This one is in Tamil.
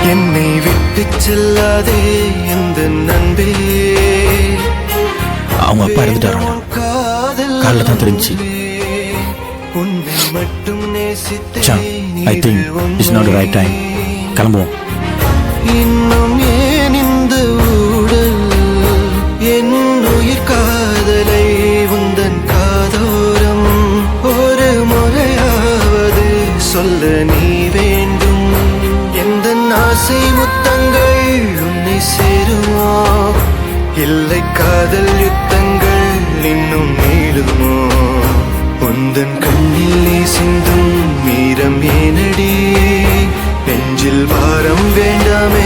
என்னை விட்டு செல்லாதே எந்த நண்பே. அவங்க அப்பா இறந்துட்டாரா? காலைல தான் தெரிஞ்சு. உன்னை மட்டும் நேசித்தேன். I think it's not the right time. கிளம்புவோம். இன்னும் ஏன் இந்த ஊடல் என் உயிர் காதலை உந்தன் காதோரம் ஒரு முறையாவது சொல்ல நீ வேண்டும். எந்த ஆசை முத்தங்கள் உன்னை சேருமோ, இல்லை காதல் யுத்தங்கள் இன்னும் நீளுமோ. உந்தன் கண்ணில் சிந்தும் மீரம் ஏனடி, நெஞ்சில் பாரம் வேண்டாமே.